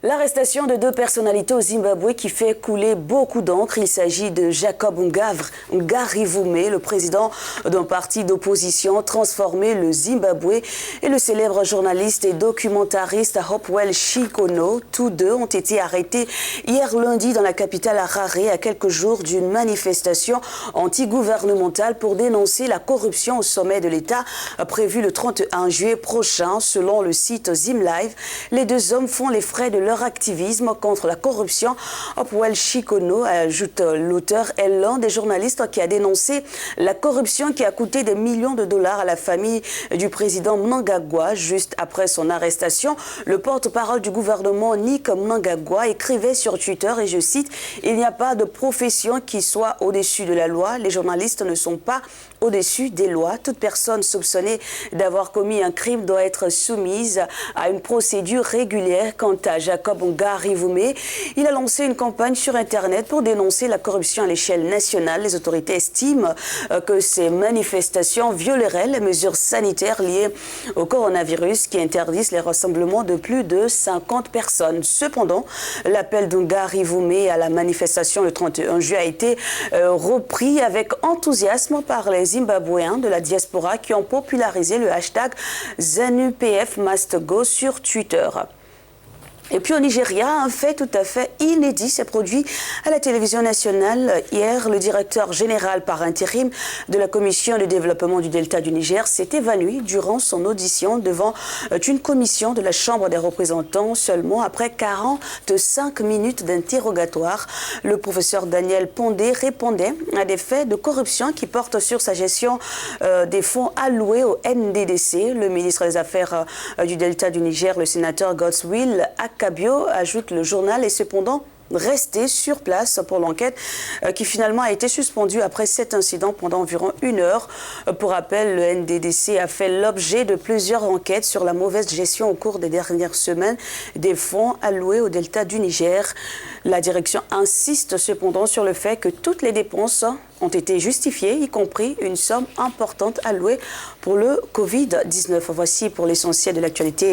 L'arrestation de deux personnalités au Zimbabwe qui fait couler beaucoup d'encre. Il s'agit de Jacob Ngarivume, le président d'un parti d'opposition transformé le Zimbabwe, et le célèbre journaliste et documentariste Hopewell Chikono. Tous deux ont été arrêtés hier lundi dans la capitale Harare à quelques jours d'une manifestation anti-gouvernementale pour dénoncer la corruption au sommet de l'État prévue le 31 juillet prochain. Selon le site ZimLive, les deux hommes font les frais de leur activisme contre la corruption. Hopewell Chikono, ajoute l'auteur, est l'un des journalistes qui a dénoncé la corruption qui a coûté des millions de dollars à la famille du président Mnangagwa. Juste après son arrestation, le porte-parole du gouvernement Nick Mnangagwa écrivait sur Twitter, et je cite, « Il n'y a pas de profession qui soit au-dessus de la loi. Les journalistes ne sont pas au-dessus des lois. Toute personne soupçonnée d'avoir commis un crime doit être soumise à une procédure régulière. » Quant à Jacob Ngarivume, il a lancé une campagne sur Internet pour dénoncer la corruption à l'échelle nationale. Les autorités estiment que ces manifestations violeraient les mesures sanitaires liées au coronavirus qui interdisent les rassemblements de plus de 50 personnes. Cependant, l'appel d'Ngarivume à la manifestation le 31 juillet a été repris avec enthousiasme par les Zimbabwéens de la diaspora qui ont popularisé le hashtag ZANUPF Must Go sur Twitter. Et puis au Nigeria, un fait tout à fait inédit s'est produit à la télévision nationale. Hier, le directeur général par intérim de la Commission de développement du Delta du Niger s'est évanoui durant son audition devant une commission de la Chambre des représentants seulement après 45 minutes d'interrogatoire. Le professeur Daniel Pondé répondait à des faits de corruption qui portent sur sa gestion des fonds alloués au NDDC. Le ministre des Affaires du Delta du Niger, le sénateur Godswill Akpabio, ajoute le journal, est cependant resté sur place pour l'enquête qui finalement a été suspendue après cet incident pendant environ 1 heure. Pour rappel, le NDDC a fait l'objet de plusieurs enquêtes sur la mauvaise gestion au cours des dernières semaines des fonds alloués au Delta du Niger. La direction insiste cependant sur le fait que toutes les dépenses ont été justifiées, y compris une somme importante allouée pour le Covid-19. Voici pour l'essentiel de l'actualité.